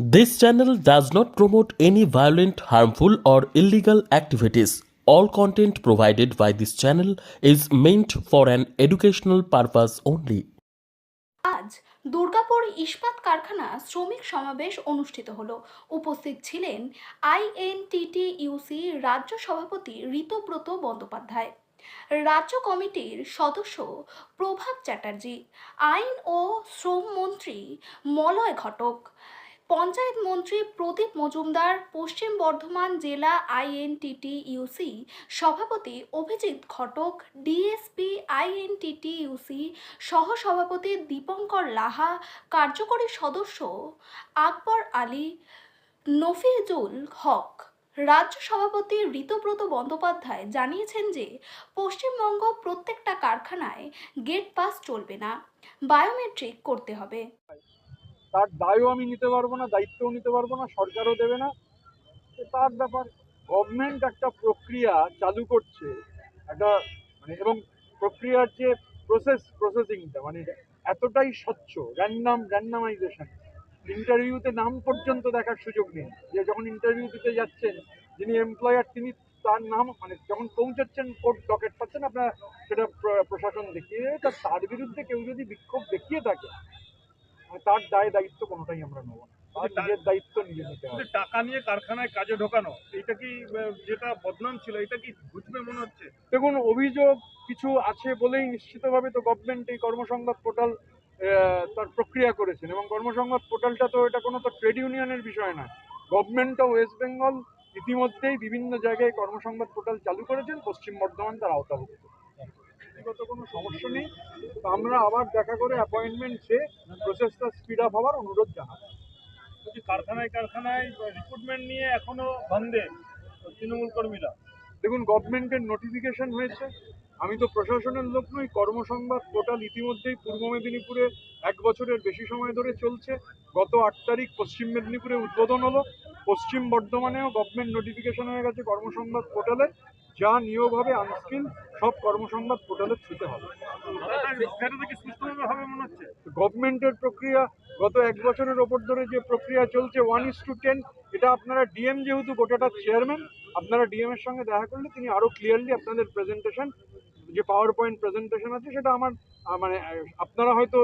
This channel does not promote any violent, harmful, or illegal activities. All content provided by this channel is meant for an educational purpose only. আজ দুর্গাপুর ইস্পাত কারখানা শ্রমিক সমাবেশ অনুষ্ঠিত হলো। উপস্থিত ছিলেন আইএনটিটিইউসি রাজ্য সভাপতি ঋতব্রত বন্দ্যোপাধ্যায়, রাজ্য কমিটির সদস্য প্রভাব চ্যাটার্জি, আইন ও শ্রম মন্ত্রী মলয় ঘটক, পঞ্চায়েত মন্ত্রী প্রদীপ মজুমদার, পশ্চিম বর্ধমান জেলা আইএনটিটিইউসি সভাপতি অভিজিৎ ঘটক, ডিএসপি আইএনটিটিইউসি সহসভাপতি দীপঙ্কর লাহা, কার্যকরী সদস্য আকবর আলী, নফিজুল হক। রাজ্য সভাপতি ঋতব্রত বন্দ্যোপাধ্যায় জানিয়েছেন যে পশ্চিমবঙ্গ প্রত্যেকটা কারখানায় গেট পাস চলবে না, বায়োমেট্রিক করতে হবে। তার দায়ও আমি নিতে পারবো না, দায়িত্বও নিতে পারবো না, সরকারও দেবে না। তার ব্যাপার। গভর্নমেন্ট একটা প্রক্রিয়া চালু করছে, একটা এবং প্রক্রিয়ার যে প্রসেসিংটা এতটাই স্বচ্ছ, র্যান্ডামাইজেশন, ইন্টারভিউতে নাম পর্যন্ত দেখার সুযোগ নেই। যে যখন ইন্টারভিউ দিতে যাচ্ছেন, যিনি এমপ্লয়ার তিনি তার নাম যখন পৌঁছাচ্ছেন কোর্ট ডকেট পাচ্ছেন, আপনার সেটা প্রশাসন দেখিয়ে, তার বিরুদ্ধে কেউ যদি বিক্ষোভ দেখিয়ে থাকে, তার দায়িত্ব কোনোটাই আমরা নেবো না। নিজের দায়িত্ব নিজে নিতে হবে। টাকা নিয়ে কারখানায় কাজে ঢোকানো, এটা কি যেটা বদনাম ছিল, এটা কি ঘুচবে মনে হচ্ছে? দেখুন, অভিযোগ কিছু আছে বলেই নিশ্চিতভাবে তো গভর্নমেন্ট এই কর্মসংবাদ পোর্টাল তার প্রক্রিয়া করেছেন, এবং কর্মসংবাদ পোর্টালটা তো এটা কোনো তো ট্রেড ইউনিয়নের বিষয় নয়। গভর্নমেন্ট অফ ওয়েস্ট বেঙ্গল ইতিমধ্যেই বিভিন্ন জায়গায় কর্মসংবাদ পোর্টাল চালু করেছেন, পশ্চিম বর্ধমান তার আওতাভুক্ত। ব্যক্তিগত কোনো সমস্যা নেই। তো আমরা আবার দেখা করে অ্যাপয়েন্টমেন্ট চেয়ে প্রসেসটা স্পিড আপ হওয়ার অনুরোধ জানাবো। কারখানায় কারখানায় রিক্রুটমেন্ট নিয়ে এখনো বন্ধে তৃণমূল কর্মীরা। দেখুন, গভর্নমেন্টের নোটিফিকেশন হয়েছে, আমি তো প্রশাসনের লোক নই। কর্মসংবাদ পোর্টাল ইতিমধ্যেই পূর্ব মেদিনীপুরে 1 বছরের বেশি সময় ধরে চলছে। গত 8 তারিখ পশ্চিম মেদিনীপুরে উদ্বোধন হলো। পশ্চিম বর্ধমানেও গভর্নমেন্ট নোটিফিকেশন হয়ে গেছে কর্মসংবাদ পোর্টালে, যা নিয়োগ হবে আনস্কিল সব কর্মসংবাদ পোর্টালে ছুতে হবে। গভর্নমেন্টের প্রক্রিয়া গত 1 বছরের ওপর ধরে যে প্রক্রিয়া চলছে 1:10, এটা আপনারা ডিএম যেহেতু গোটাটা চেয়ারম্যান, আপনারা ডিএম এর সঙ্গে দেখা করলে তিনি আরো ক্লিয়ারলি আপনাদের প্রেজেন্টেশন, যে পাওয়ার পয়েন্ট প্রেজেন্টেশন আছে, সেটা আমার আপনারা হয়তো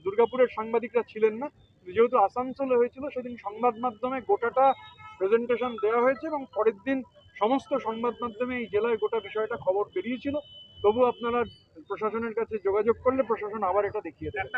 দুর্গাপুরের সাংবাদিকরা ছিলেন না, যেহেতু আসানসোলে হয়েছিল সেদিন সংবাদ মাধ্যমে গোটাটা প্রেজেন্টেশন দেওয়া হয়েছে, এবং পরের দিন সমস্ত সংবাদ মাধ্যমে এই জেলায় গোটা বিষয়টা খবর বেরিয়েছিল। তবু আপনারা প্রশাসনের কাছে যোগাযোগ করলে প্রশাসন আবার এটা দেখিয়ে দেবে।